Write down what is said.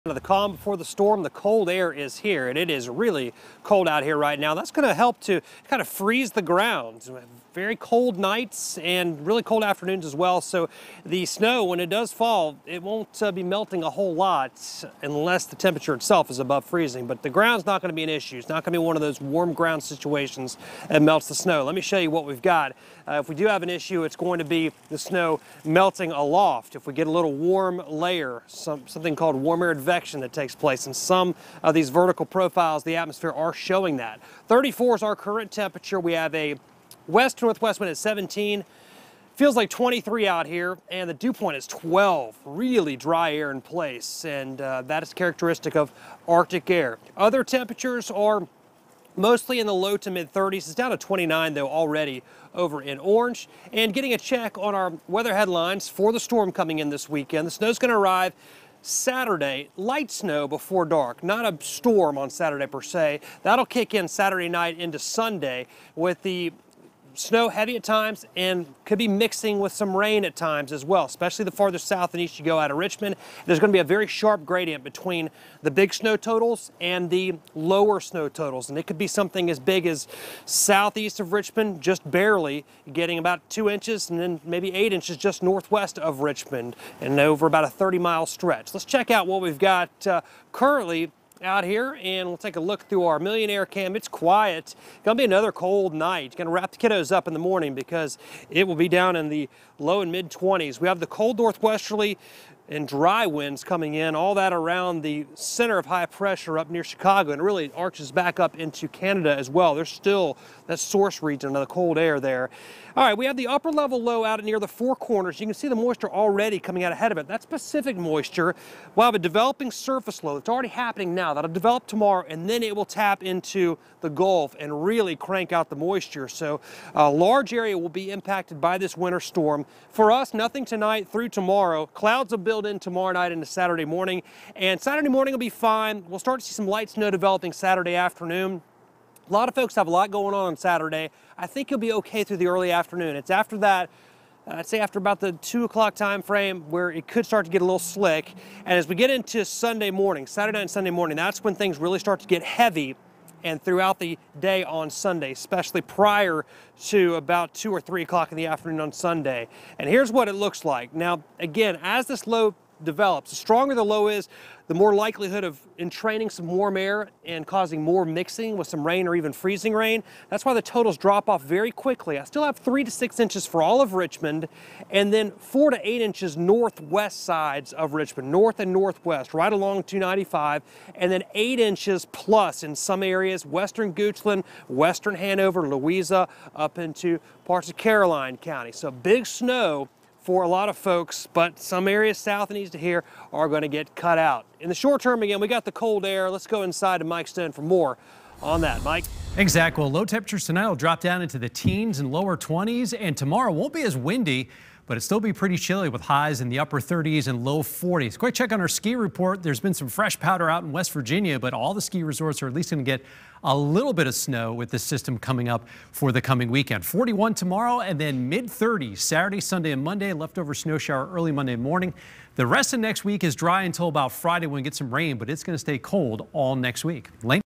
The calm before the storm, the cold air is here, and it is really cold out here right now. That's going to help to kind of freeze the ground. Very cold nights and really cold afternoons as well. So the snow, when it does fall, it won't be melting a whole lot unless the temperature itself is above freezing. But the ground's not going to be an issue. It's not going to be one of those warm ground situations that melts the snow. Let me show you what we've got. If we do have an issue, it's going to be the snow melting aloft. If we get a little warm layer, something called warm air advection that takes place, and some of these vertical profiles, the atmosphere are showing that. 34 is our current temperature. We have a west-northwest wind at 17. Feels like 23 out here, and the dew point is 12. Really dry air in place, and that is characteristic of Arctic air. Other temperatures are mostly in the low to mid 30s. It's down to 29 though already over in Orange. And getting a check on our weather headlines for the storm coming in this weekend. The snow's going to arrive Saturday, light snow before dark, not a storm on Saturday per se. That'll kick in Saturday night into Sunday with the snow heavy at times and could be mixing with some rain at times as well, especially the farther south and east you go out of Richmond. There's going to be a very sharp gradient between the big snow totals and the lower snow totals, and it could be something as big as southeast of Richmond, just barely getting about 2 inches, and then maybe 8 inches just northwest of Richmond and over about a 30-mile stretch. Let's check out what we've got currently out here, and we'll take a look through our Millionaire cam. It's quiet. Gonna be another cold night. Gonna wrap the kiddos up in the morning because it will be down in the low and mid 20s. We have the cold northwesterly and dry winds coming in, all that around the center of high pressure up near Chicago, and it really arches back up into Canada as well. There's still that source region of the cold air there. All right, we have the upper level low out near the Four Corners. You can see the moisture already coming out ahead of it. That's Pacific moisture. We'll have a developing surface low. It's already happening now. That'll develop tomorrow, and then it will tap into the Gulf and really crank out the moisture. So a large area will be impacted by this winter storm. For us, nothing tonight through tomorrow. Clouds will build in tomorrow night into Saturday morning, and Saturday morning will be fine. We'll start to see some light snow developing Saturday afternoon. A lot of folks have a lot going on Saturday. I think you'll be okay through the early afternoon. It's after that, I'd say after about the 2 o'clock time frame where it could start to get a little slick. And as we get into Sunday morning, Saturday night and Sunday morning, that's when things really start to get heavy, and throughout the day on Sunday, especially prior to about 2 or 3 o'clock in the afternoon on Sunday. And here's what it looks like. Now, again, as this low develops, the stronger the low is, the more likelihood of entraining some warm air and causing more mixing with some rain or even freezing rain. That's why the totals drop off very quickly. I still have 3 to 6 inches for all of Richmond, and then 4 to 8 inches northwest sides of Richmond, north and northwest, right along 295, and then 8 inches plus in some areas, western Goochland, western Hanover, Louisa, up into parts of Caroline County. So big snow for a lot of folks, but some areas south and east of here are going to get cut out. In the short term, again, we got the cold air. Let's go inside to Mike Stone for more on that. Mike? Exactly. Well, low temperatures tonight will drop down into the teens and lower 20s, and tomorrow won't be as windy, but it'll still be pretty chilly with highs in the upper 30s and low 40s. Quick check on our ski report. There's been some fresh powder out in West Virginia, but all the ski resorts are at least going to get a little bit of snow with this system coming up for the coming weekend. 41 tomorrow, and then mid 30s Saturday, Sunday, and Monday. Leftover snow shower early Monday morning. The rest of next week is dry until about Friday when we get some rain, but it's going to stay cold all next week. Lane